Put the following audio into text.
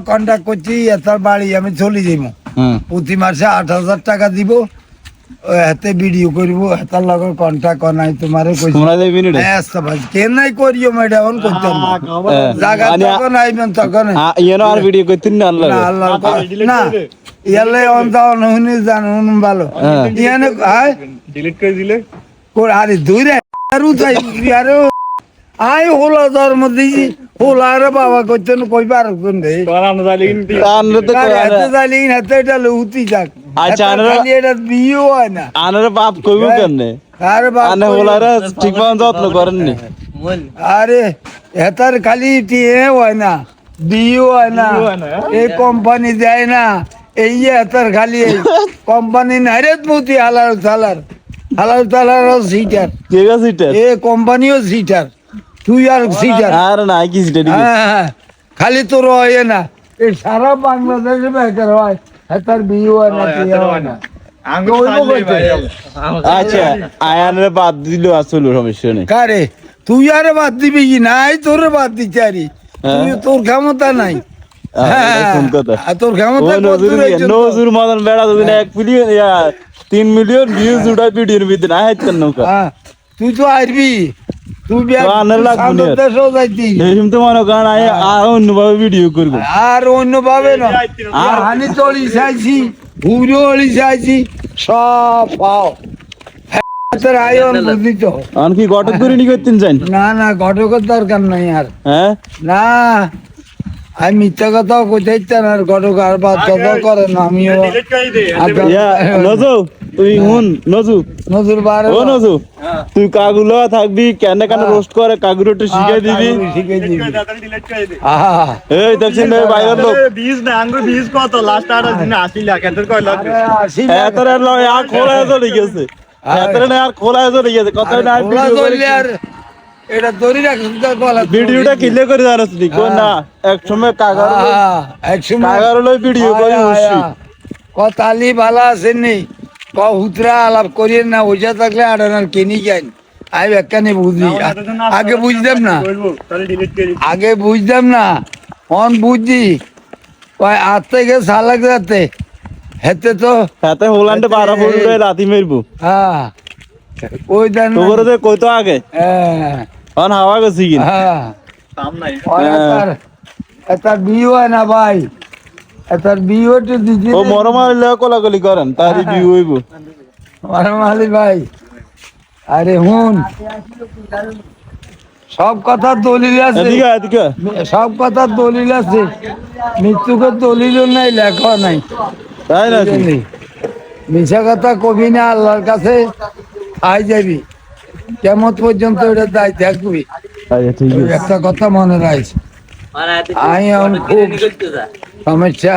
contact করছি এতার বাড়ি আমি চলে যাবো প্রতি মাসে 8,000 টাকা দিব হাতে ভিডিও করবো হাতার লগর কন্ট্যাক্ট নাই তোমারে কেন নাই করিও ম্যাডাম এখন করতাম জায়গা যখন আইবেন তখন আর ভিডিও করতেন না আল্লাহ না ইয়ালে অন্তা অনুনি জানুন ভালো ইয়ানে ডিলিট করে দিলে আরে দূরে আরো যাই আরে আই হোলা ধর্ম দিছি হোলা রে বাবা করতেন কই পার কোন রে আমরা জালিন আমরা তো হাতে জালিন হাতে এটা লউতি যাক আচ্ছা খালি এটা বিও হয় না আনারে বাপ কইব কেন আরে বাপ আনে হোলারে ঠিক মতো যত্ন করেননি আরে এটার খালি টিএ হয় না বিও হয় না এই কোম্পানি দেয় না এই যে এটার খালি কোম্পানি নাই রে মুতি হালাল তালার সিটার ঠিক আছে এটা এ কোম্পানিও সিটার তুই আর সিটার আর না কি সিটা দিবি খালি তোর হয় না এই সারা বাংলাদেশে বেকার হয় এটার বিও হয় না টিএ হয় না আচ্ছা আয়ানের বাদ দিল আসলে সমস্যা নেই কারে তুই আরে বাদ দিবি কি নাই তোর বাদ দিতে আরি তুই তোর ক্ষমতা নাই তোর ক্ষমতা নজরুল মদন বেড়া দুদিন 1 মিলিয়ন 3 মিলিয়ন ভিউজ উঠা ভিডিওর ভিতরে না হাইতেন নৌকা তুই তো আসবি তুই মনে করেন আর অন্যভাবে ভিডিও করবো আর অন্যভাবে না আর হানি তলি চাইছি ঘুরে অলি চাইছি সব পাও কি ঘটক করে নি করতেন চাই না ঘটকের দরকার নাই আর হ্যাঁ না আমি মিথ্যা কথাও কোথায় আর ঘটক আর বাদ করে না আমিও নজু তুই হুন নজর বারে ও নজু তুই কাগুলো থাকবি কেন রোস্ট করে কাগুলো একটু শিখাই দিবি এই দেখছেন বাইরের লোক বীজ না আঙ্গুর বীজ কত লাস্ট 80 লাখ এত কয় লাখ এত আর খোলা চলে গেছে আর খোলা চলে গেছে কত না এটা দড়ি রাখুন ভিডিওটা কিলে করে জানাস নি কোন না এক সময় কাগার লই ভিডিও করি উঠছি তালি ভালো আছেননি হুতরা আলাপ করিয়ে না ওইটা থাকলে আড়ানার কিনি যান আমি একখানে বুঝি আগে বুঝতাম না অন বুঝছি আজ থেকে সালাক যাতে হেতে তো হাতে হোল্যান্ডে 12 ফুট রাতি মারবো হ্যাঁ ওই দেন তোরে তো কই তো আগে অন হাওয়া গেছি কি কাম নাই এটা বিও হয় না ভাই এটা বিও তো দিদি ও মরমালি কোলাকুলি করেন তারই বিও হইব মরমালি ভাই আরে হুন সব কথা দলিল আছে সব কথা দলিল আছে মৃত্যুকে দলিল নাই লেখা নাই তাই না মিশা কথা কবি না আল্লাহর কাছে আই যাবি কেমন পর্যন্ত এটা দায় দেখবি একটা কথা মনে রাখিস আমি এখন খুব সমস্যা